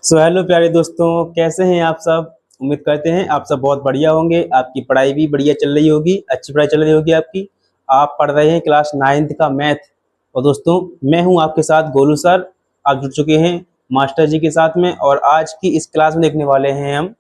Hello प्यारे दोस्तों, कैसे हैं आप सब। उम्मीद करते हैं आप सब बहुत बढ़िया होंगे। आपकी पढ़ाई भी बढ़िया चल रही होगी, अच्छी पढ़ाई चल रही होगी आपकी। आप पढ़ रहे हैं क्लास 9th का मैथ। और दोस्तों, मैं हूं आपके साथ गोलू सर। आप जुड़ चुके हैं मास्टर जी के साथ में, और आज की इस क्लास में देखने वाले हैं हम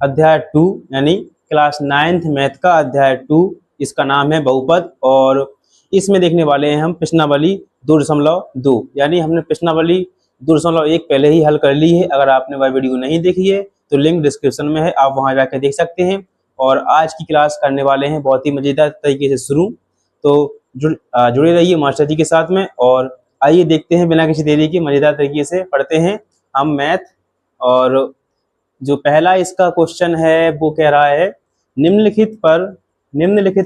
अध्याय 2 यानी क्लास 9th मैथ का अध्याय 2। इसका नाम है बहुपद, और इसमें देखने वाले हैं हम प्रश्नावली 2.2 यानी हमने प्रश्नावली 2.1 पहले ही हल कर ली है। अगर आपने वह वीडियो नहीं देखी है तो लिंक डिस्क्रिप्शन में है, आप वहां जाकर देख सकते हैं। और आज की क्लास करने वाले हैं बहुत ही मजेदार तरीके से शुरू। तो जुड़े रहिए मास्टर जी के साथ में, और आइए देखते हैं बिना किसी देरी के मजेदार तरीके से पढ़ते हैं हम मैथ। और जो पहला इसका क्वेश्चन है वो कह रहा है निम्नलिखित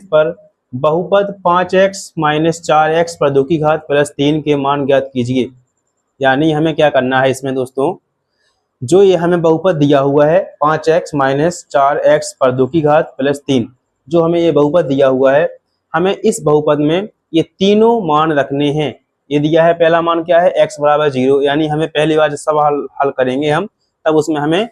पर बहुपद 5x-4x पर 2 की घात +3 के मान ज्ञात कीजिए। यानी हमें क्या करना है इसमें दोस्तों, जो ये हमें बहुपद दिया हुआ है 5x-4x पर 2 की घात +3, जो हमें ये बहुपद दिया हुआ है, हमें इस बहुपद में ये तीनों मान रखने हैं। ये दिया है पहला मान क्या है, x बराबर 0, यानी हमें पहली बार जब सवाल हल करेंगे हम, तब उसमें हमें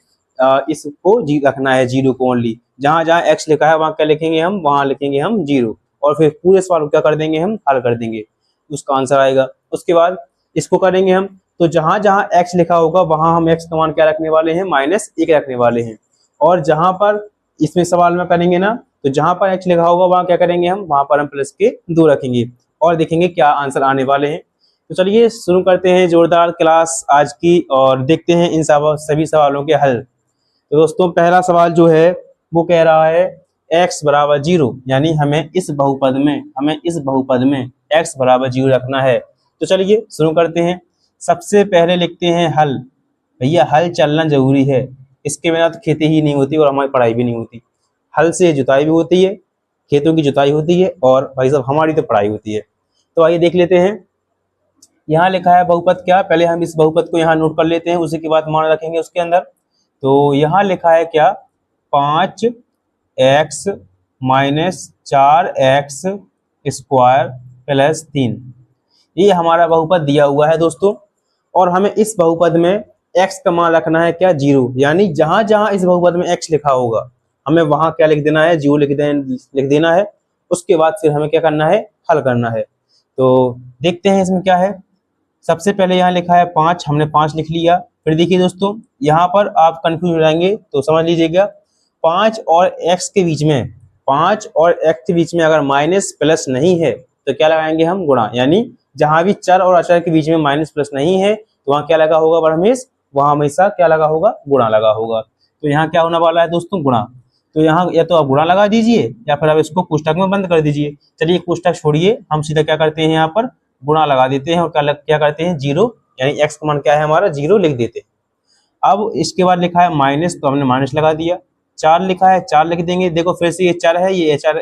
इसको रखना है 0 को ओनली। जहां जहां x लिखा है वहां क्या लिखेंगे हम, वहां लिखेंगे हम 0, और फिर पूरे सवाल को क्या कर देंगे हम, हल कर देंगे, उसका आंसर आएगा। उसके बाद इसको करेंगे हम, तो जहां जहां x लिखा होगा वहां हम x का मान क्या रखने वाले हैं, -1 रखने वाले हैं। और जहां पर इसमें सवाल में करेंगे ना, तो जहां पर x लिखा होगा वहां क्या करेंगे हम, वहां पर हम +2 रखेंगे, और देखेंगे क्या आंसर आने वाले हैं। तो चलिए शुरू करते हैं जोरदार क्लास आज की, और देखते हैं इन सभी सवालों के हल। तो दोस्तों, पहला सवाल जो है वो कह रहा है x बराबर 0, यानी हमें इस बहुपद में x बराबर 0 रखना है। तो चलिए शुरू करते हैं। सबसे पहले लिखते हैं हल। भैया हल चलना जरूरी है, इसके बिना तो खेती ही नहीं होती और हमारी पढ़ाई भी नहीं होती। हल से जुताई भी होती है, खेतों की जुताई होती है, और भाई साहब हमारी तो पढ़ाई होती है। तो आइए देख लेते हैं। यहाँ लिखा है बहुपद क्या, पहले हम इस बहुपद को यहाँ नोट कर लेते हैं, उसी के बाद मान रखेंगे उसके अंदर। तो यहाँ लिखा है क्या, 5x-4x स्क्वायर +3, ये हमारा बहुपद दिया हुआ है दोस्तों। और हमें इस बहुपद में x का मान रखना है क्या, 0, यानी जहां जहां इस बहुपद में x लिखा होगा हमें वहां क्या लिख देना है, 0 लिख देना है। उसके बाद फिर हमें क्या करना है, हल करना है। तो देखते हैं इसमें क्या है। सबसे पहले यहाँ लिखा है 5, हमने 5 लिख लिया। फिर देखिए दोस्तों, यहाँ पर आप कंफ्यूज हो जाएंगे, तो समझ लीजिएगा 5 और x के बीच में अगर माइनस प्लस नहीं है तो क्या लगाएंगे हम, गुणा। यानी जहां भी चर और अचर के बीच में माइनस प्लस नहीं है तो वहां क्या लगा होगा बरहमेश, वहां हमेशा क्या लगा होगा, गुणा लगा होगा। तो यहाँ क्या होने वाला है दोस्तों, गुणा। तो यहाँ या तो आप गुणा लगा दीजिए या फिर आप इसको पुस्तक में बंद कर दीजिए। चलिए पुस्तक छोड़िए, हम सीधा क्या करते हैं, यहाँ पर गुणा लगा देते हैं, और क्या करते हैं, 0, यानी x का मान क्या है हमारा, 0 लिख देते हैं। अब इसके बाद लिखा है माइनस, तो हमने माइनस लगा दिया। 4 लिखा है, 4 लिख देंगे। देखो फिर से ये चर है, ये चर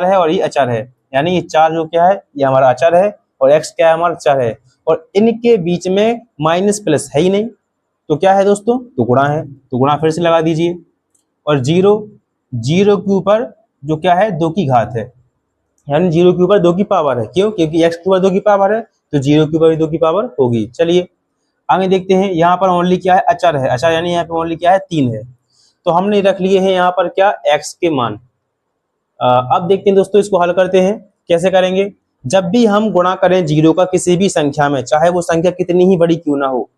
है और ये अचर है, यानी ये 4 जो क्या है, ये हमारा अचर है, और x क्या है, हमारा चर है, और इनके बीच में माइनस प्लस है ही नहीं, तो क्या है दोस्तों, तो गुणा है। तो गुणा फिर से लगा दीजिए, और 0 के ऊपर जो क्या है, 2 की घात है, यानी 0 के ऊपर 2 की पावर है। क्यों, क्योंकि x के ऊपर 2 की पावर है, तो 0 के ऊपर भी 2 की पावर होगी। चलिए आगे देखते हैं। यहाँ पर ओनली क्या है, अचर है, अचर यानी यहाँ पे ओनली क्या है, 3 है। तो हमने रख लिए हैं यहाँ पर क्या, x के मान। अब देखते हैं दोस्तों, इसको हल करते हैं। कैसे करेंगे, जब भी हम गुणा करें 0 का किसी भी संख्या में, चाहे वो संख्या कितनी ही बड़ी क्यों ना हो,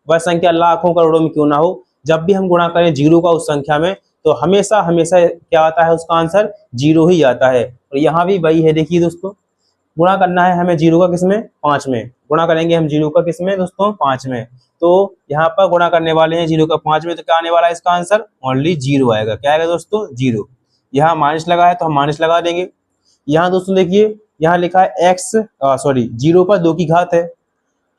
वह संख्या लाखों करोड़ों में क्यों ना हो, जब भी हम गुणा करें 0 का उस संख्या में, तो हमेशा हमेशा क्या आता है, उसका आंसर 0 ही आता है। और यहाँ भी वही है, देखिए दोस्तों, गुणा करना है हमें 0 का किसमें, 5 में। गुणा करेंगे हम 0 का किसमें दोस्तों, 5 में। तो यहाँ पर गुणा करने वाले हैं 0 का 5 में, तो क्या आने वाला है इसका आंसर, ओनली 0 आएगा। क्या आएगा दोस्तों, 0। यहाँ माइनस लगा है तो हम माइनस लगा देंगे। यहाँ दोस्तों देखिए, यहाँ लिखा है 0 पर 2 की घात है,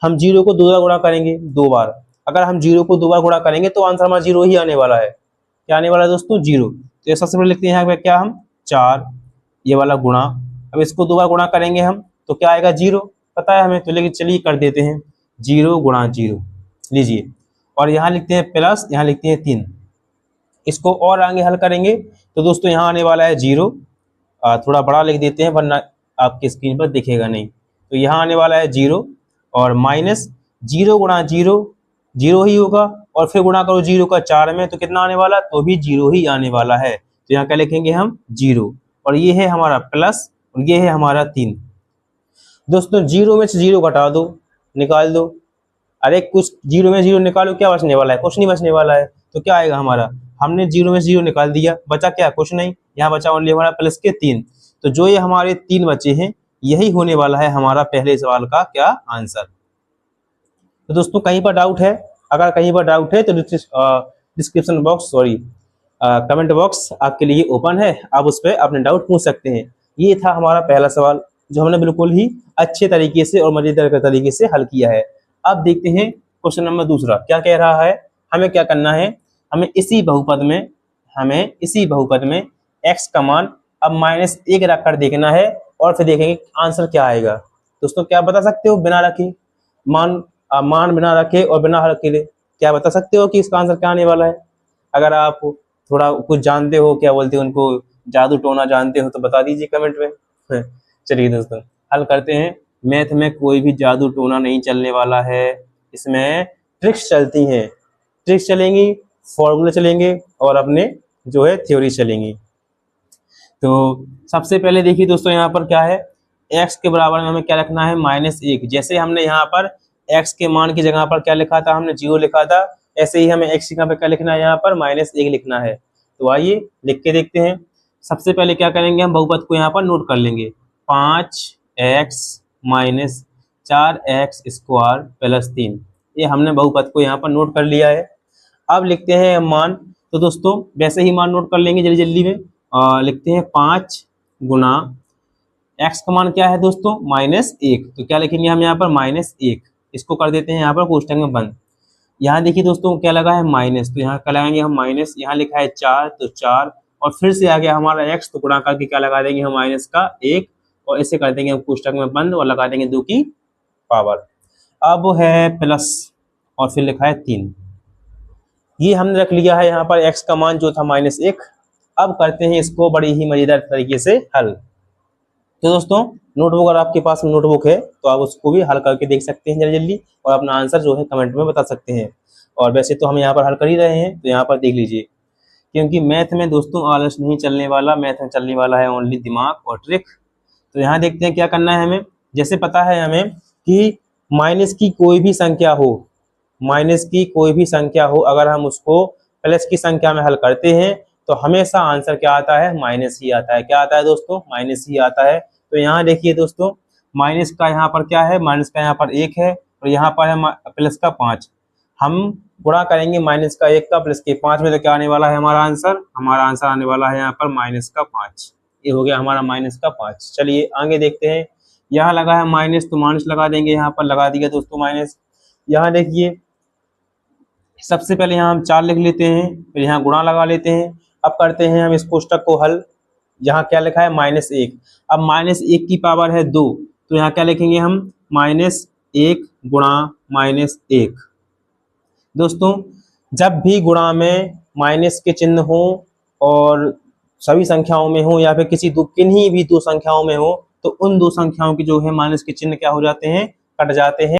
हम 0 को 2 बार गुणा करेंगे, 2 बार। अगर हम 0 को 2 बार गुणा करेंगे तो आंसर हमारा 0 ही आने वाला है। क्या आने वाला है दोस्तों, 0। तो ये सबसे पहले लिखते हैं यहाँ पे क्या, हम 4, ये वाला गुणा। अब इसको 2 बार गुणा करेंगे हम तो क्या आएगा, 0, पता है हमें। तो लेकिन चलिए कर देते हैं, 0 गुणा 0 लीजिए, और यहाँ लिखते हैं प्लस, यहाँ लिखते हैं 3। इसको और आगे हल करेंगे तो दोस्तों यहाँ आने वाला है 0, थोड़ा बड़ा लिख देते हैं वरना आपकी स्क्रीन पर दिखेगा नहीं। तो यहाँ आने वाला है 0, और माइनस 0 गुणा 0 जीरो ही होगा, और फिर गुणा करो जीरो का 4 में तो कितना आने वाला, तो भी जीरो ही आने वाला है। तो यहाँ क्या लिखेंगे हम, जीरो, और ये है हमारा प्लस, और ये है हमारा 3। दोस्तों जीरो में से जीरो घटा दो, निकाल दो। अरे कुछ जीरो में जीरो निकालो, क्या बचने वाला है, कुछ नहीं बचने वाला है। तो क्या आएगा हमारा, हमने जीरो में से जीरो निकाल दिया, बचा क्या, कुछ नहीं। यहाँ बचा ओनली हमारा प्लस के 3। तो जो ये हमारे 3 बचे हैं, यही होने वाला है हमारा पहले सवाल का क्या आंसर। तो दोस्तों कहीं पर डाउट है, अगर कहीं पर डाउट है तो description box, sorry, comment box आपके लिए ओपन है, आप उस पर अपने डाउट पूछ सकते हैं। ये था हमारा पहला सवाल, जो हमने बिल्कुल ही अच्छे तरीके से और मजेदार तरीके से हल किया है। अब देखते हैं क्वेश्चन नंबर दूसरा क्या कह रहा है। हमें क्या करना है, हमें इसी बहुपद में x का मान अब -1 रख कर देखना है, और फिर देखेंगे आंसर क्या आएगा। दोस्तों क्या बता सकते हो बिना रखे, मान मान बिना रखे और बिना हल के लिए, क्या बता सकते हो कि इसका आंसर क्या आने वाला है। अगर आप थोड़ा कुछ जानते हो, क्या बोलते हैं उनको, जादू टोना जानते हो तो बता दीजिए कमेंट में। चलिए दोस्तों हल करते हैं। मैथ में कोई भी जादू टोना नहीं चलने वाला है, इसमें ट्रिक्स चलती हैं, ट्रिक्स चलेंगी, फॉर्मूले चलेंगे, और अपने जो है थ्योरी चलेंगी। तो सबसे पहले देखिए दोस्तों यहाँ पर क्या है, x के बराबर में हमें क्या रखना है, -1। जैसे हमने यहाँ पर x के मान की जगह पर क्या लिखा था, हमने 0 लिखा था, ऐसे ही हमें x की जगह पर क्या लिखना है, यहाँ पर -1 लिखना है। तो आइए लिख के देखते हैं। सबसे पहले क्या करेंगे, हम बहुपद को यहाँ पर नोट कर लेंगे। 5x - 4x स्क्वायर प्लस 3, ये हमने बहुपद को यहाँ पर नोट कर लिया है। अब लिखते हैं मान। तो दोस्तों वैसे ही मान नोट कर लेंगे जल्दी जल्दी में। लिखते हैं 5 गुना x का मान क्या है दोस्तों, -1। तो क्या लिखेंगे हम यहाँ पर, -1, इसको कर देते हैं यहाँ पर कोष्टक में बंद। यहाँ देखिए दोस्तों क्या लगा है, माइनस, तो यहाँ क्या लगाएंगे हम, माइनस। यहाँ लिखा है 4 तो 4, और फिर से आ गया हमारा x, तो गुणा करके क्या लगा देंगे हम, माइनस का 1, और इसे कर देंगे हम कोष्टक में बंद, और लगा देंगे 2 की पावर। अब है प्लस, और फिर लिखा है 3। ये हमने रख लिया है यहाँ पर x का मान जो था -1। अब करते हैं इसको बड़ी ही मजेदार तरीके से हल। तो दोस्तों नोटबुक, अगर आपके पास नोटबुक है तो आप उसको भी हल करके देख सकते हैं जल्दी जल्दी, और अपना आंसर जो है कमेंट में बता सकते हैं। और वैसे तो हम यहाँ पर हल कर ही रहे हैं, तो यहाँ पर देख लीजिए, क्योंकि मैथ में दोस्तों आलस नहीं चलने वाला, मैथ में चलने वाला है ओनली दिमाग और ट्रिक। तो यहाँ देखते हैं क्या करना है हमें। जैसे पता है हमें कि माइनस की कोई भी संख्या हो, माइनस की कोई भी संख्या हो, अगर हम उसको प्लस की संख्या में हल करते हैं तो हमेशा आंसर क्या आता है, माइनस ही आता है। क्या आता है दोस्तों, माइनस ही आता है। तो यहाँ देखिए दोस्तों, माइनस का यहाँ पर क्या है, माइनस का यहाँ पर 1 है, और यहाँ पर है प्लस का 5। हम गुणा करेंगे माइनस का 1 का प्लस के 5 में, तो क्या आने वाला है हमारा आंसर, हमारा आंसर आने वाला है यहाँ पर -5। ये हो गया हमारा -5। चलिए आगे देखते हैं। यहाँ लगा है माइनस, तो माइनस लगा देंगे, यहाँ पर लगा दिया दोस्तों माइनस। यहाँ देखिए सबसे पहले यहाँ हम 4 लिख लेते हैं, फिर यहाँ गुणा लगा लेते हैं। अब करते हैं हम इस कोष्टक को हल। यहाँ क्या लिखा है, -1। अब -1 की पावर है 2, तो यहाँ क्या लिखेंगे हम, -1 गुणा -1। दोस्तों जब भी गुणा में माइनस के चिन्ह हो, और सभी संख्याओं में हो, या फिर किसी किन्हीं भी दो संख्याओं में हो, तो उन दो संख्याओं की जो है माइनस के चिन्ह क्या हो जाते हैं, कट जाते हैं।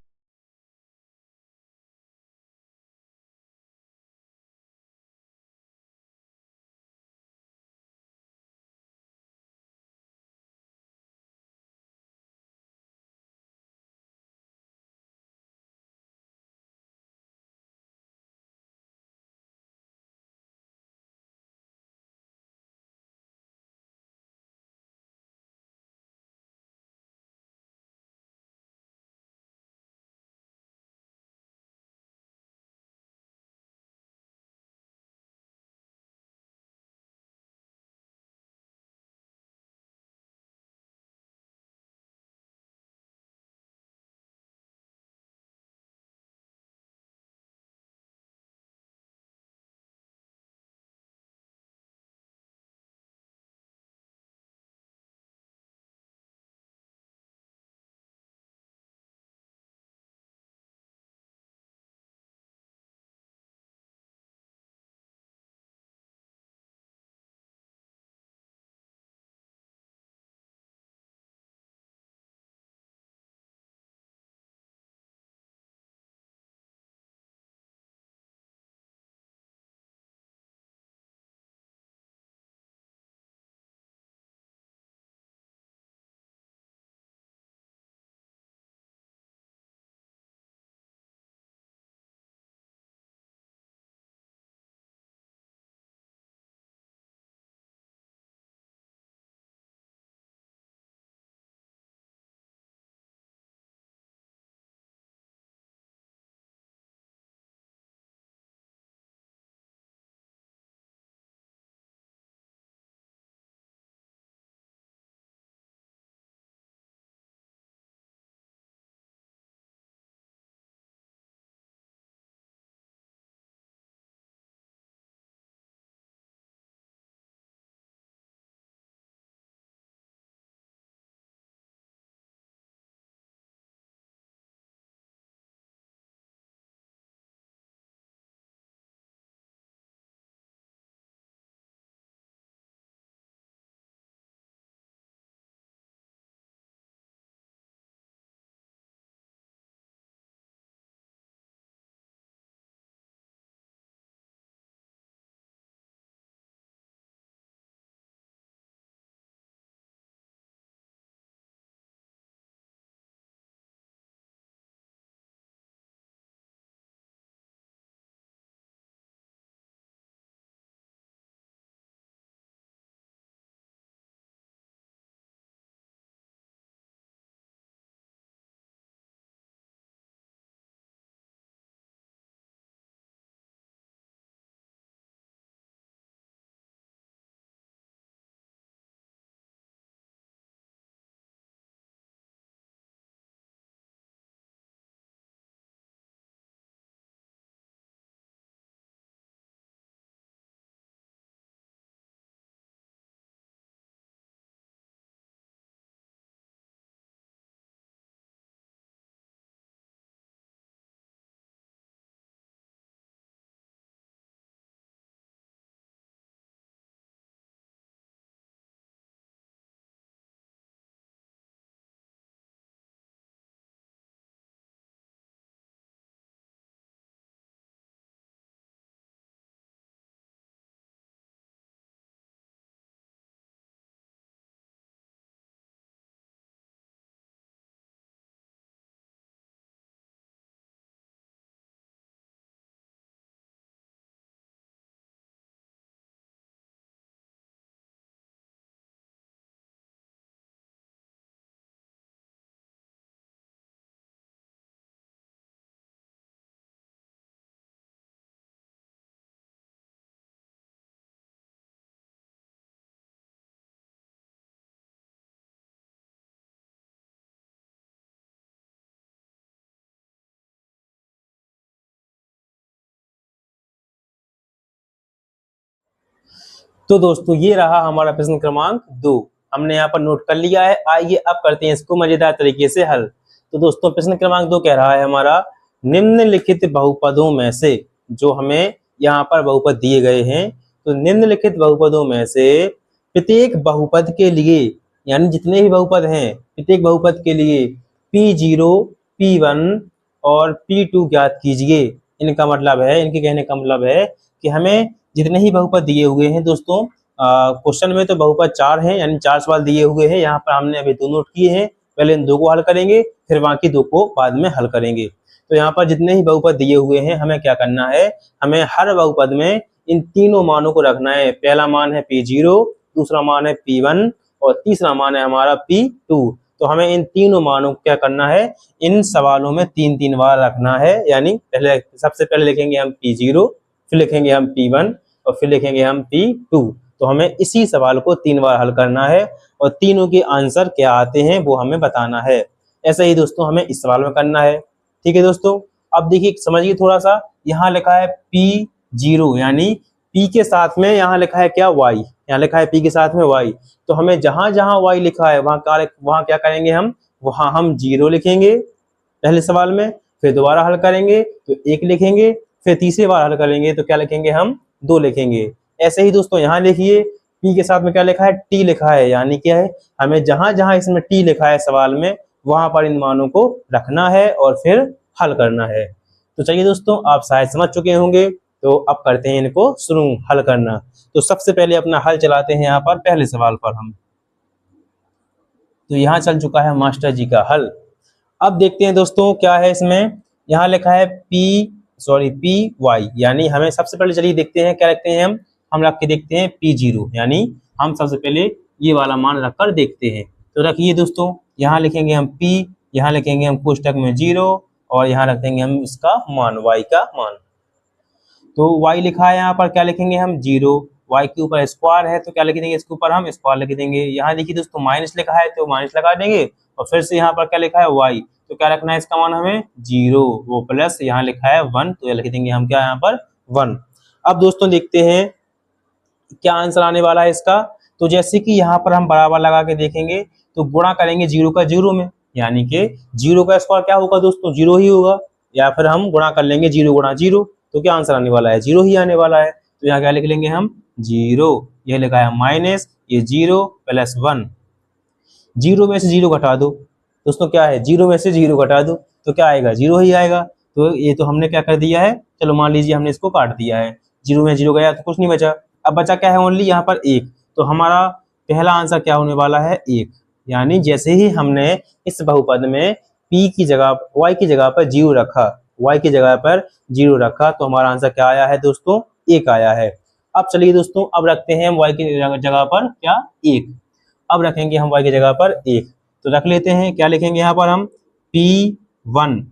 तो दोस्तों ये रहा हमारा प्रश्न क्रमांक 2, हमने यहाँ पर नोट कर लिया है। आइए अब करते हैं इसको मजेदार तरीके से हल। तो दोस्तों प्रश्न क्रमांक 2 कह रहा है हमारा, निम्नलिखित बहुपदों में से, जो हमें यहाँ पर बहुपद दिए गए हैं, तो निम्नलिखित बहुपदों में से प्रत्येक बहुपद के लिए, यानी जितने भी बहुपद हैं प्रत्येक बहुपद के लिए P0, P1 और P2 ज्ञात कीजिए। इनका मतलब है, इनके कहने का मतलब है कि हमें जितने ही बहुपद दिए हुए हैं दोस्तों, क्वेश्चन में तो बहुपद 4 हैं, यानी 4 सवाल दिए हुए हैं। यहाँ पर हमने अभी 2 नोट किए हैं, पहले इन 2 को हल करेंगे, फिर बाकी 2 को बाद में हल करेंगे। तो यहाँ पर जितने ही बहुपद दिए हुए हैं, हमें क्या करना है, हमें हर बहुपद में इन तीनों मानों को रखना है। पहला मान है P0, दूसरा मान है P1 और तीसरा मान है हमारा P2। तो हमें इन तीनों मानों को क्या करना है, इन सवालों में 3-3 बार रखना है। यानी पहले, सबसे पहले लिखेंगे हम P0, फिर लिखेंगे हम P1 और फिर लिखेंगे हम P2। तो हमें इसी सवाल को 3 बार हल करना है और तीनों के आंसर क्या आते हैं वो हमें बताना है। ऐसा ही दोस्तों हमें इस सवाल में करना है। ठीक है दोस्तों, अब देखिए समझिए थोड़ा सा, यहाँ लिखा है P0, यानी P के साथ में यहाँ लिखा है क्या, Y। यहाँ लिखा है P के साथ में Y। तो हमें जहां जहां Y लिखा है वहां क्या करेंगे हम, वहां हम 0 लिखेंगे पहले सवाल में, फिर दोबारा हल करेंगे तो 1 लिखेंगे, फिर तीसरी बार हल करेंगे तो क्या लिखेंगे हम, 2 लिखेंगे। ऐसे ही दोस्तों यहाँ लिखिए, P के साथ में क्या लिखा है, T लिखा है, यानी क्या है, हमें जहां जहां इसमें T लिखा है सवाल में, वहां पर इन मानों को रखना है और फिर हल करना है। तो चलिए दोस्तों, आप शायद समझ चुके होंगे, तो अब करते हैं इनको शुरू हल करना। तो सबसे पहले अपना हल चलाते हैं यहाँ पर पहले सवाल पर हम। तो यहाँ चल चुका है मास्टर जी का हल। अब देखते हैं दोस्तों क्या है इसमें, यहाँ लिखा है P यानी हमें सबसे पहले, चलिए देखते हैं क्या रखते हैं हम रख के देखते हैं P0, यानी हम सबसे पहले ये वाला मान रख कर देखते हैं। तो रखिए दोस्तों, यहाँ लिखेंगे हम P, यहाँ लिखेंगे हम कोष्टक में 0 और यहाँ रख देंगे हम इसका मान, Y का मान। तो Y लिखा है यहाँ पर, क्या लिखेंगे हम 0, Y के ऊपर स्क्वायर है तो क्या लिख देंगे, इसके ऊपर हम स्क्वायर लिख देंगे। यहाँ देखिए दोस्तों माइनस लिखा है तो माइनस लगा देंगे और फिर से यहाँ पर क्या लिखा है Y, तो क्या रखना है इसका मान हमें 0, वो प्लस यहाँ लिखा है 1 तो लिख देंगे हम क्या यहाँ पर 1। अब दोस्तों देखते हैं क्या आंसर आने वाला है इसका। तो जैसे कि यहाँ पर हम बराबर लगा के देखेंगे तो गुणा करेंगे 0 का 0 में, यानी कि 0 का स्क्वायर क्या होगा दोस्तों, 0 ही होगा, या फिर हम गुणा कर लेंगे 0 गुणा 0, तो क्या आंसर आने वाला है, 0 ही आने वाला है। तो यहाँ क्या लिख लेंगे हम 0, यह लिखा है माइनस ये 0 प्लस 1, 0 में से 0 घटा दो दोस्तों, क्या है 0 में से 0 घटा दो तो क्या आएगा, 0 ही आएगा। तो ये तो हमने क्या कर दिया है, चलो मान लीजिए हमने इसको काट दिया है, 0 में 0 गया तो कुछ नहीं बचा। अब बचा क्या है, ओनली यहाँ पर 1। तो हमारा पहला आंसर क्या होने वाला है 1, यानी जैसे ही हमने इस बहुपद में P की जगह Y की जगह पर 0 रखा, Y की जगह पर 0 रखा, तो हमारा आंसर क्या आया है दोस्तों, 1 आया है। अब चलिए दोस्तों, अब रखते हैं हम Y की जगह पर क्या 1, अब रखेंगे हम Y की जगह पर 1। तो रख लेते हैं, क्या लिखेंगे यहाँ पर हम P1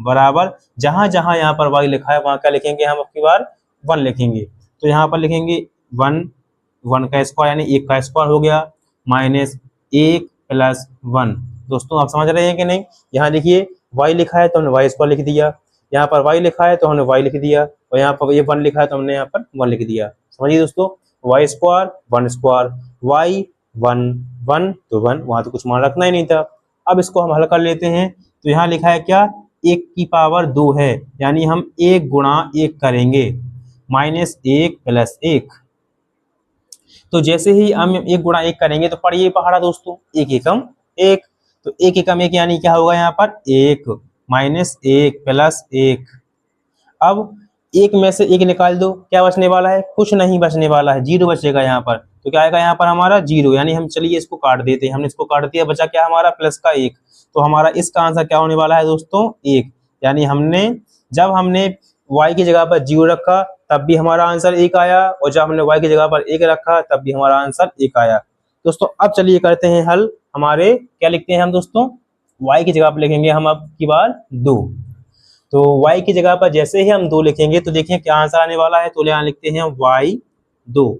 बराबर, जहां जहां यहाँ पर Y लिखा है वहां क्या लिखेंगे हम, अपनी बार 1 लिखेंगे। तो यहाँ पर लिखेंगे 1 का स्क्वायर यानी 1 का स्क्वायर हो गया, माइनस 1 प्लस 1। दोस्तों आप समझ रहे हैं कि नहीं, यहाँ देखिए Y लिखा है तो हमने Y स्क्वायर लिख दिया, यहाँ पर Y लिखा है तो हमने Y लिख दिया, और यहाँ पर ये 1 लिखा है तो हमने यहाँ पर 1 लिख दिया। समझिए दोस्तों, Y स्क्वायर 1 स्क्वायर, Y 1 तो 1, वहां तो कुछ मान रखना ही नहीं था। अब इसको हम हल कर लेते हैं। तो यहाँ लिखा है क्या, 1 की पावर 2 है, यानी हम 1 गुणा 1 करेंगे, माइनस 1 प्लस 1। तो जैसे ही हम 1 गुणा 1 करेंगे तो पढ़िए पहाड़ा दोस्तों, 1 एकम 1, तो 1 एकम 1 यानी क्या होगा यहाँ पर 1, माइनस 1 प्लस 1। अब 1 में से 1 निकाल दो, क्या बचने वाला है, कुछ नहीं बचने वाला है, 0 बचेगा यहाँ पर। तो क्या आएगा यहाँ पर हमारा 0, यानी हम चलिए इसको काट देते हैं, हमने इसको काट दिया, बचा क्या हमारा प्लस का 1। तो हमारा इसका आंसर क्या होने वाला है दोस्तों 1, यानी जब हमने Y की जगह पर 0 रखा तब भी हमारा आंसर 1 आया, और जब हमने Y की जगह पर 1 रखा तब भी हमारा आंसर 1 आया। दोस्तों अब चलिए करते हैं हल। हमारे क्या लिखते हैं हम दोस्तों, Y की जगह पर लिखेंगे हम अब की बार 2। तो Y की जगह पर जैसे ही हम 2 लिखेंगे तो देखिए क्या आंसर आने वाला है। तो यहाँ लिखते हैं Y 2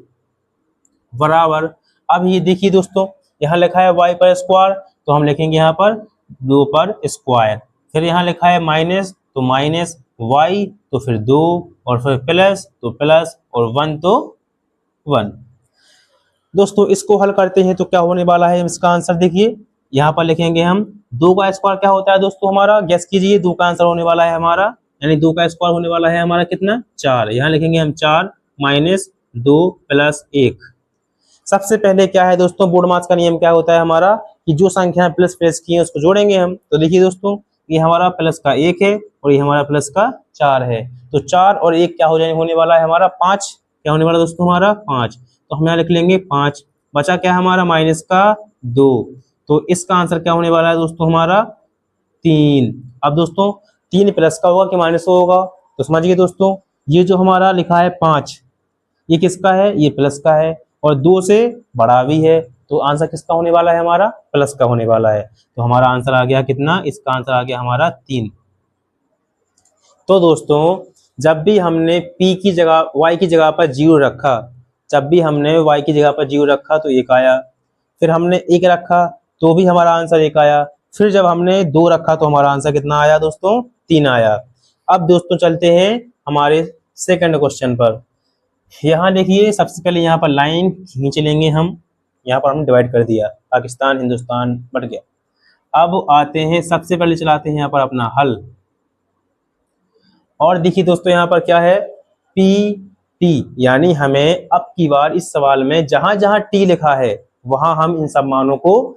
बराबर, अब ये देखिए दोस्तों यहाँ लिखा है Y पर स्क्वायर, तो हम लिखेंगे यहाँ पर 2 पर स्क्वायर, फिर यहाँ लिखा है माइनस तो माइनस Y, तो फिर 2 और फिर प्लस तो प्लस और 1 तो 1। दोस्तों इसको हल करते हैं तो क्या होने वाला है, इसका आंसर देखिए यहाँ पर लिखेंगे हम। 2 का स्क्वायर क्या होता है दोस्तों हमारा, गेस कीजिए। 2 का आंसर होने वाला है हमारा, यानी 2 का स्क्वायर होने वाला है हमारा कितना, 4। यहाँ लिखेंगे हम 4 माइनस 2 प्लस 1। सबसे पहले क्या है दोस्तों, बोर्ड मास का नियम क्या होता है हमारा, कि जो संख्या प्लस प्लस की है उसको जोड़ेंगे हम। तो देखिए दोस्तों, ये हमारा प्लस का 1 है और ये हमारा प्लस का 4 है। तो 4 और 1 क्या हो जाने होने वाला है हमारा 5। क्या होने वाला दोस्तों हमारा 5। तो हम यहाँ लिख लेंगे 5। बचा क्या हमारा माइनस का 2। तो इसका आंसर क्या होने वाला है दोस्तों हमारा 3। अब दोस्तों 3 प्लस का होगा कि माइनस का होगा, तो समझिए दोस्तों, ये जो हमारा लिखा है 5, ये किसका है, ये प्लस का है और 2 से बड़ा भी है। तो आंसर किसका होने वाला है हमारा, प्लस का होने वाला है। तो हमारा आंसर आ गया कितना, इसका आंसर आ गया हमारा 3। तो दोस्तों जब भी हमने p की जगह y की जगह पर 0 रखा, जब भी हमने y की जगह पर 0 रखा तो 1 आया। फिर हमने 1 रखा तो भी हमारा आंसर 1 आया। फिर जब हमने 2 रखा तो हमारा आंसर कितना आया दोस्तों, 3 आया। अब दोस्तों चलते हैं हमारे सेकंड क्वेश्चन पर। यहाँ देखिए सबसे पहले यहाँ पर लाइन खींच लेंगे हम। यहाँ पर हमने डिवाइड कर दिया, पाकिस्तान हिंदुस्तान बट गया। अब आते हैं सबसे पहले चलाते हैं यहाँ पर अपना हल। और देखिए दोस्तों यहाँ पर क्या है, पी टी, यानी हमें अब की बार इस सवाल में जहां जहां टी लिखा है वहां हम इन सब मानों को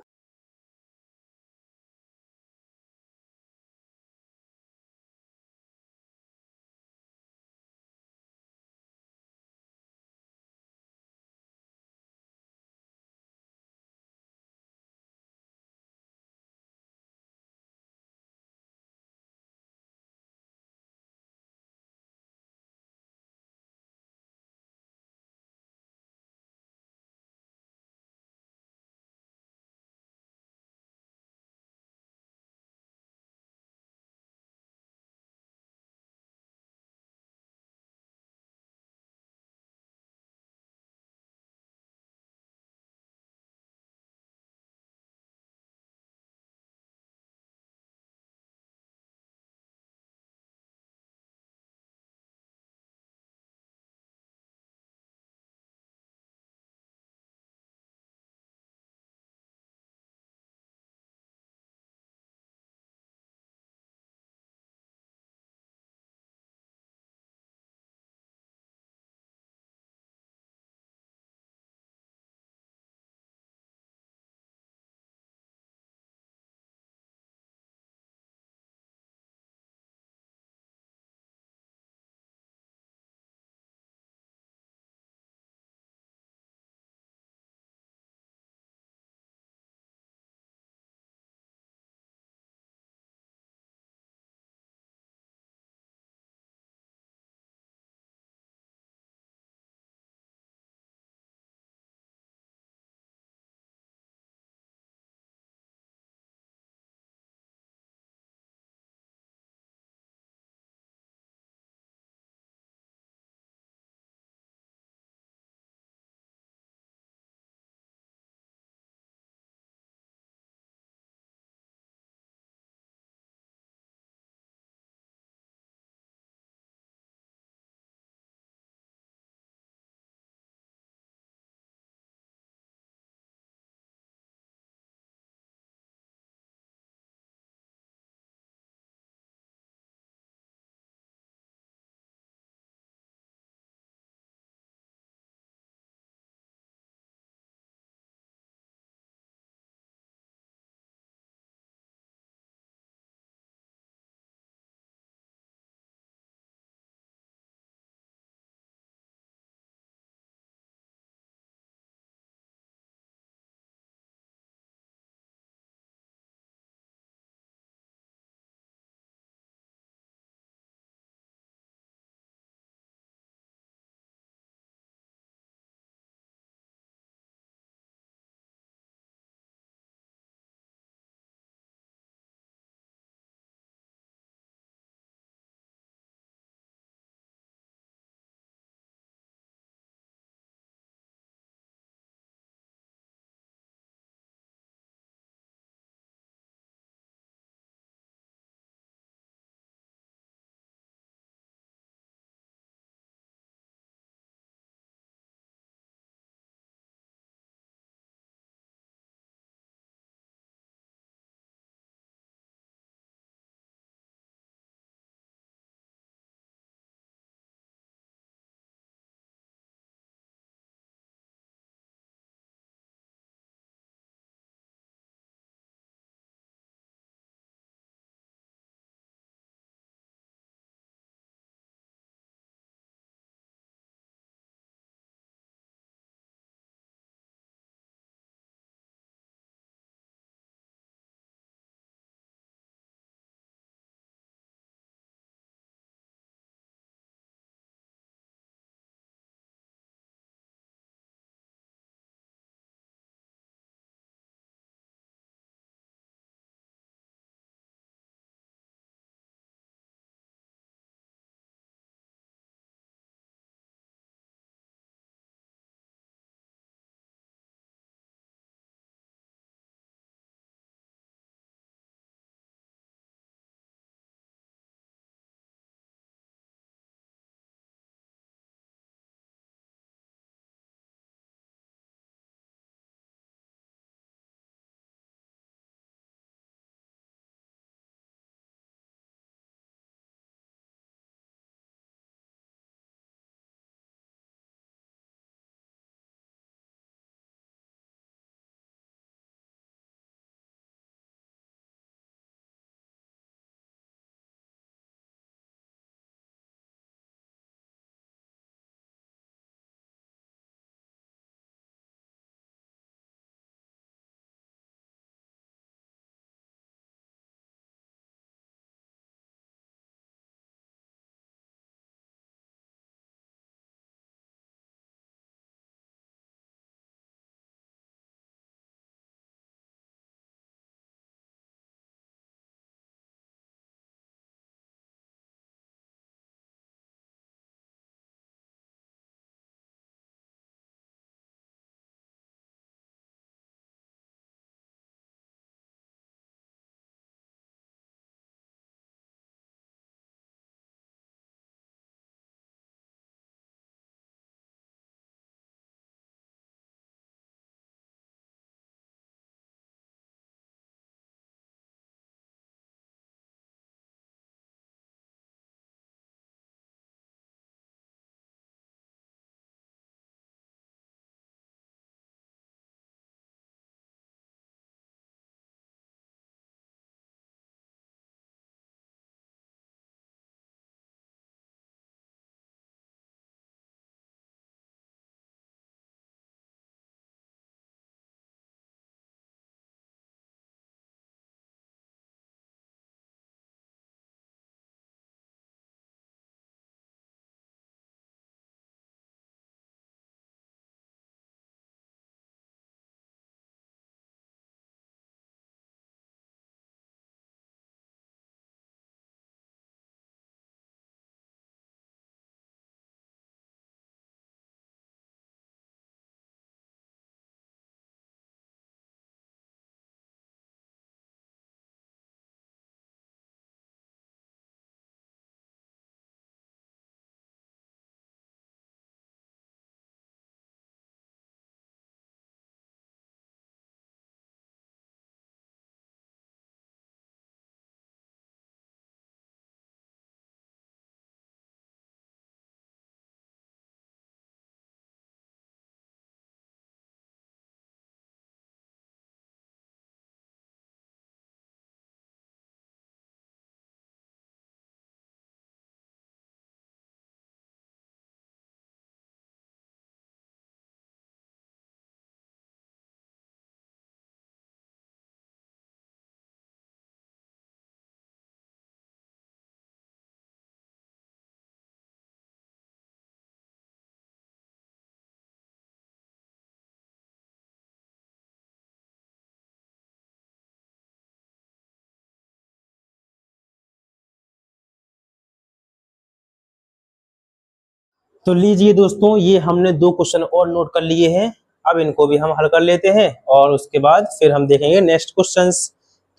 तो लीजिए दोस्तों, ये हमने 2 क्वेश्चन और नोट कर लिए हैं। अब इनको भी हम हल कर लेते हैं और उसके बाद फिर हम देखेंगे नेक्स्ट क्वेश्चंस।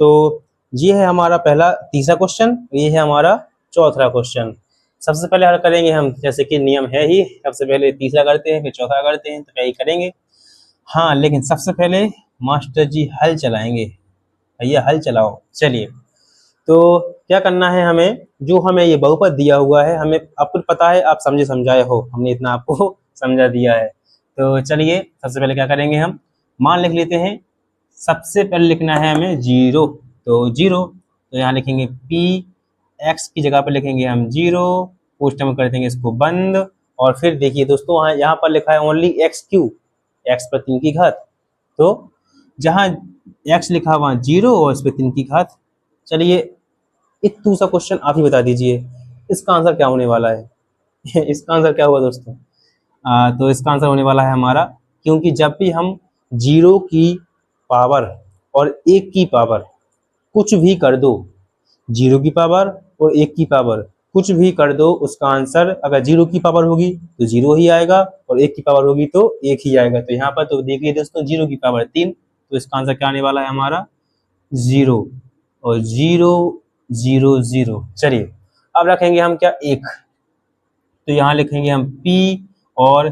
तो ये है हमारा पहला तीसरा क्वेश्चन, ये है हमारा चौथा क्वेश्चन। सबसे पहले हल करेंगे हम, जैसे कि नियम है ही, सबसे पहले तीसरा करते हैं फिर चौथा करते हैं, तो यही करेंगे। हाँ, लेकिन सबसे पहले मास्टर जी हल चलाएंगे। भैया हल चलाओ। चलिए, तो क्या करना है हमें, जो हमें ये बहुपद दिया हुआ है, हमें आपको पता है, आप समझे समझाए हो, हमने इतना आपको समझा दिया है। तो चलिए सबसे पहले क्या करेंगे, हम मान लिख लेते हैं। सबसे पहले लिखना है हमें 0, तो 0, तो यहाँ लिखेंगे पी, एक्स की जगह पर लिखेंगे हम 0, कोष्टक में कर देंगे इसको बंद। और फिर देखिए दोस्तों, यहाँ पर लिखा है ओनली एक्स क्यू, एक्स पर 3 की घात, तो जहाँ एक्स लिखा वहाँ 0 और इस पर 3 की घात। चलिए एक दूसरा क्वेश्चन आप ही बता दीजिए, इसका आंसर क्या होने वाला है इसका आंसर क्या होगा दोस्तों? तो इसका आंसर होने वाला है हमारा, क्योंकि जब भी हम 0 की पावर और 1 की पावर कुछ भी कर दो, 0 की पावर और 1 की पावर कुछ भी कर दो, उसका आंसर अगर 0 की पावर होगी तो 0 ही आएगा और 1 की पावर होगी तो 1 ही आएगा। तो यहाँ पर तो देखिए दोस्तों, 0 की पावर 3, तो इसका आंसर क्या आने वाला है हमारा 0 और 0 0 0। चलिए अब रखेंगे हम क्या 1, तो यहाँ लिखेंगे हम P और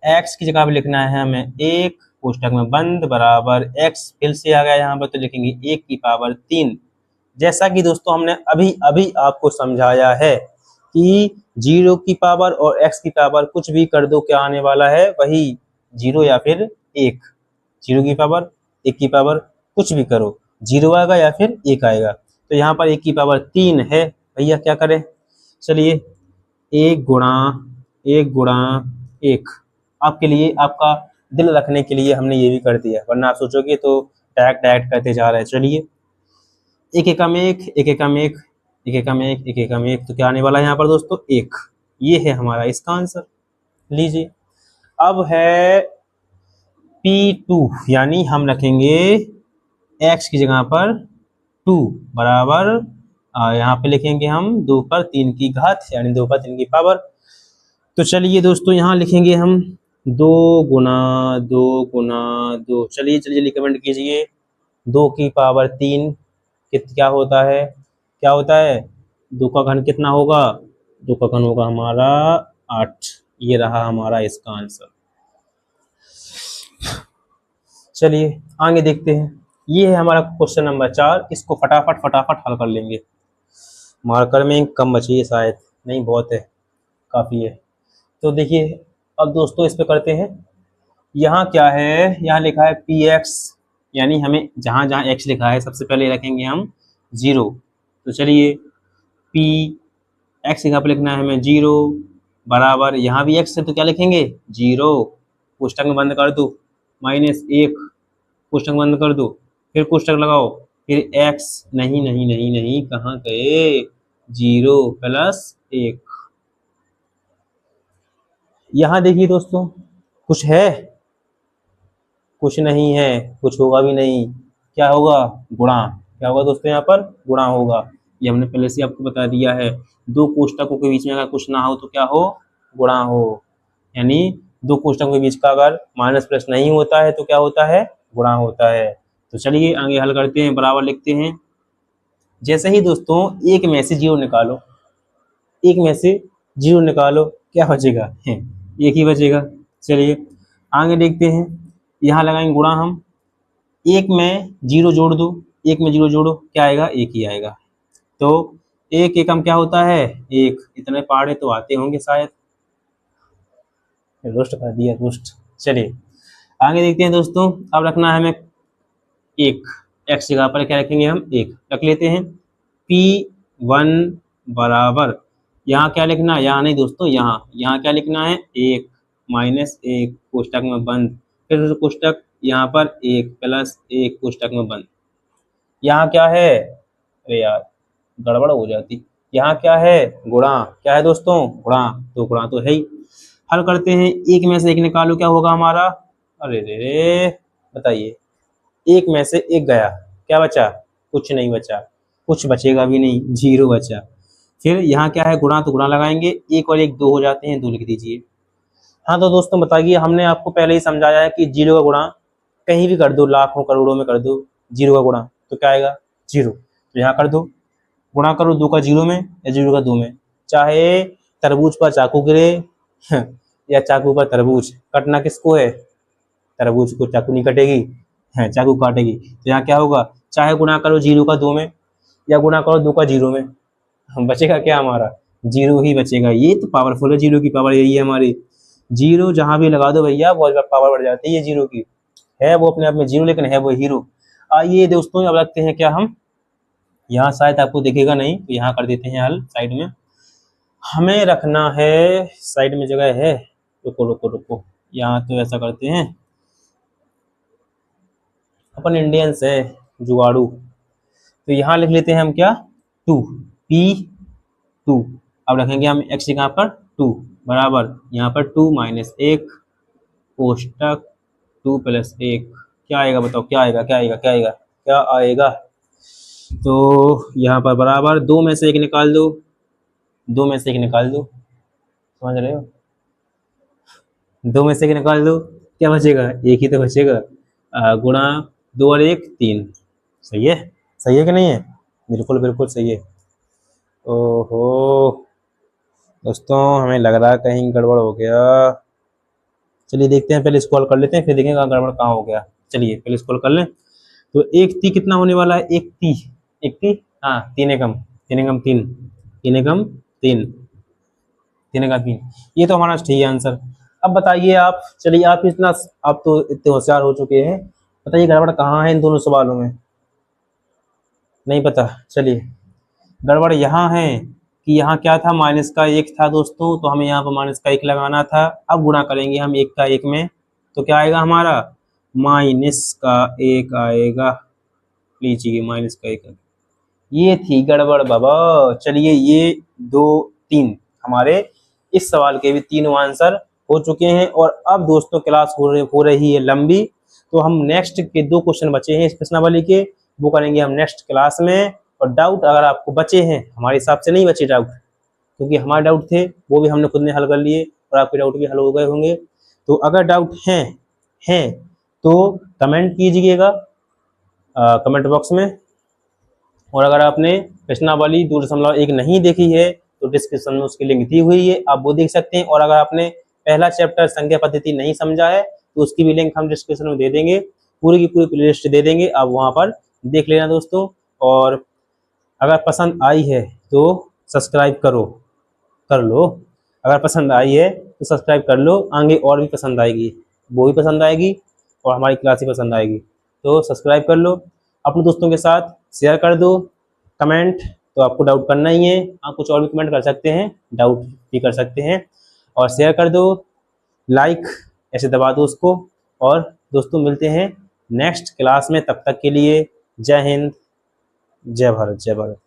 x की जगह पे लिखना है हमें 1, कोष्टक में बंद बराबर x, फिर से आ गया यहाँ पर, तो लिखेंगे 1 की पावर 3। जैसा कि दोस्तों हमने अभी अभी आपको समझाया है कि 0 की पावर और x की पावर कुछ भी कर दो, क्या आने वाला है, वही 0 या फिर 1। 0 की पावर 1 की पावर कुछ भी करो, 0 आएगा या फिर 1 आएगा। तो यहाँ पर 1 की पावर 3 है, भैया क्या करें, चलिए 1 गुणा 1 गुणा 1। आपके लिए, आपका दिल रखने के लिए हमने ये भी कर दिया, वरना आप सोचोगे तो डायरेक्ट करते जा रहे हैं। चलिए 1 एकम 1, 1 एकम 1, 1 एकम 1, 1 एकम 1, तो क्या आने वाला है यहाँ पर दोस्तों 1। ये है हमारा इसका आंसर। लीजिए अब है P2, यानी हम रखेंगे x की जगह पर 2 बराबर, यहाँ पे लिखेंगे हम 2 पर 3 की घात, यानी 2 पर 3 की पावर। तो चलिए दोस्तों यहाँ लिखेंगे हम 2 गुना 2 गुना 2। चलिए चलिए कमेंट कीजिए, 2 की पावर 3 क्या होता है, क्या होता है, 2 का घन कितना होगा, 2 का घन होगा हमारा 8। ये रहा हमारा इसका आंसर। चलिए आगे देखते हैं, ये है हमारा क्वेश्चन नंबर 4। इसको फटाफट फटाफट हल कर लेंगे। मार्कर में कम बची है शायद, नहीं बहुत है, काफ़ी है। तो देखिए अब दोस्तों इस पे करते हैं। यहाँ क्या है, यहाँ लिखा है px, यानी हमें जहाँ जहाँ x लिखा है सबसे पहले रखेंगे हम 0। तो चलिए p x यहाँ पे लिखना है हमें 0 बराबर, यहाँ भी x है तो क्या लिखेंगे 0, कोष्टक में बंद कर दो, -1, कोष्टक बंद कर दो, फिर कोष्टक लगाओ, फिर x, नहीं नहीं नहीं नहीं, कहाँ गए, 0 + 1। यहाँ देखिए दोस्तों, कुछ है, कुछ नहीं है, कुछ होगा भी नहीं, क्या होगा, गुणा। क्या होगा दोस्तों, यहाँ पर गुणा होगा। ये हमने पहले से आपको बता दिया है, 2 कोष्टकों के बीच में अगर कुछ ना हो तो क्या हो, गुणा हो। यानी 2 कोष्टकों के बीच का अगर माइनस प्लस नहीं होता है तो क्या होता है, गुणा होता है। तो चलिए आगे हल करते हैं, बराबर लिखते हैं। जैसे ही दोस्तों 1 में से 0 निकालो, 1 में से 0 निकालो, क्या बचेगा, 1 ही बचेगा। चलिए आगे देखते हैं, यहाँ लगाएंगे गुणा हम, 1 में 0 जोड़ दो, 1 में 0 जोड़ो, क्या आएगा, 1 ही आएगा। तो 1 एकम क्या होता है, 1। इतने पहाड़े तो आते होंगे शायद, रोस्ट कर दिया रोस्ट। चलिए आगे देखते हैं दोस्तों, अब रखना है हमें 1, x जगह पर क्या रखेंगे हम, 1 रख लेते हैं। P1 बराबर, यहाँ क्या लिखना है, यहाँ नहीं दोस्तों, यहाँ क्या लिखना है, 1 -1, कोष्टक में बंद, फिर कोष्टक, यहाँ पर 1 + 1, कोष्टक में बंद। यहाँ क्या है, अरे यार गड़बड़ हो जाती, यहाँ क्या है, गुणा। क्या है दोस्तों, गुणा, तो गुणा तो है ही। हल करते हैं, 1 में से 1 निकालो, क्या होगा हमारा, अरे रे बताइए, 1 में से 1 गया, क्या बचा, कुछ नहीं बचा, कुछ बचेगा भी नहीं, 0 बचा। फिर यहाँ क्या है, गुणा, तो गुणा लगाएंगे, 1 और 1 2 हो जाते हैं, 2 लिख दीजिए। हाँ तो दोस्तों बताइए, हमने आपको पहले ही समझाया है कि जीरो का गुणा कहीं भी कर दो, लाखों करोड़ों में कर दो जीरो का गुणा तो क्या आएगा, जीरो। तो यहाँ कर दो, गुणा करो 2 का जीरो में या जीरो का 2 में। चाहे तरबूज पर चाकू गिरे या चाकू पर तरबूज, कटना किसको है, तरबूज को, चाकू नहीं कटेगी, है चाकू काटेगी। तो यहाँ क्या होगा, चाहे गुणा करो जीरो का 2 में या गुणा करो 2 का जीरो में, बचेगा क्या हमारा, जीरो ही बचेगा। ये तो पावरफुल है, जीरो की पावर यही है हमारी। जीरो जहां भी लगा दो भैया बहुत पावर बढ़ जाती है जीरो की। है वो अपने आप में जीरो, लेकिन है वो हीरो। आइए दोस्तों अब रखते हैं क्या हम, यहाँ शायद आपको दिखेगा नहीं तो यहाँ कर देते हैं हल साइड में। हमें रखना है, साइड में जगह है, रुको रुको रुको, यहाँ तो ऐसा करते हैं, अपन इंडियंस है जुगाड़ू। तो यहाँ लिख लेते हैं हम क्या, 2 P2। अब रखेंगे हम x यहाँ पर 2 बराबर यहाँ पर 2 माइनस 1 कोष्टक 2 प्लस 1। क्या आएगा बताओ, क्या आएगा, क्या आएगा, क्या आएगा, क्या आएगा। तो यहाँ पर बराबर 2 में से 1 निकाल दो, 2 में से 1 निकाल दो, समझ रहे हो, 2 में से 1 निकाल दो, क्या बचेगा, एक ही तो बचेगा। गुणा 2 और 1 3। सही है, सही है कि नहीं है, बिल्कुल बिल्कुल सही है। ओहो दोस्तों, हमें लग रहा है कहीं गड़बड़ हो गया। चलिए देखते हैं, पहले स्क्रॉल कर लेते हैं फिर देखेंगे गड़बड़ कहाँ हो गया। चलिए पहले स्क्रॉल कर लें। तो 1 ती कितना होने वाला है, 1 ती, 1 ती, हाँ 3 एकम 3 एकम 3, 3 एकम 3, 3 एकम 3, ये तो हमारा सही आंसर। अब बताइए आप, चलिए आप इतना, आप तो इतने होशियार हो चुके हैं, बताइए गड़बड़ कहाँ है इन दोनों सवालों में, नहीं पता। चलिए गड़बड़ यहाँ है कि यहाँ क्या था, माइनस का 1 था दोस्तों, तो हमें यहाँ पर माइनस का 1 लगाना था। अब गुणा करेंगे हम 1 का 1 में, तो क्या आएगा हमारा, माइनस का 1 आएगा। लीजिए माइनस का 1, ये थी गड़बड़ बाबा। चलिए ये 2 3 हमारे इस सवाल के भी 3 आंसर हो चुके हैं। और अब दोस्तों क्लास हो रही है लंबी, तो हम नेक्स्ट के 2 क्वेश्चन बचे हैं इस प्रश्नावली के, वो करेंगे हम नेक्स्ट क्लास में। और डाउट अगर आपको बचे हैं, हमारे हिसाब से नहीं बचे डाउट, क्योंकि हमारे डाउट थे वो भी हमने खुद ने हल कर लिए और आपके डाउट भी हल हो गए होंगे। तो अगर डाउट हैं तो कमेंट कीजिएगा कमेंट बॉक्स में। और अगर आपने प्रश्नावली 2.1 नहीं देखी है तो डिस्क्रिप्शन में उसकी लिंक दी हुई है, आप वो देख सकते हैं। और अगर आपने पहला चैप्टर संख्या पद्धति नहीं समझा है तो उसकी भी लिंक हम डिस्क्रिप्शन में दे देंगे, पूरी की पूरी प्लेलिस्ट दे देंगे, आप वहाँ पर देख लेना दोस्तों। और अगर पसंद आई है तो सब्सक्राइब कर लो, अगर पसंद आई है तो सब्सक्राइब कर लो, आगे और भी पसंद आएगी, वो भी पसंद आएगी और हमारी क्लास ही पसंद आएगी, तो सब्सक्राइब कर लो, अपने दोस्तों के साथ शेयर कर दो। कमेंट तो आपको डाउट करना ही है, आप कुछ और भी कमेंट कर सकते हैं, डाउट भी कर सकते हैं, और शेयर कर दो, लाइक ऐसे दबा दो उसको। और दोस्तों मिलते हैं नेक्स्ट क्लास में, तब तक के लिए जय हिंद, जय भारत, जय भारत।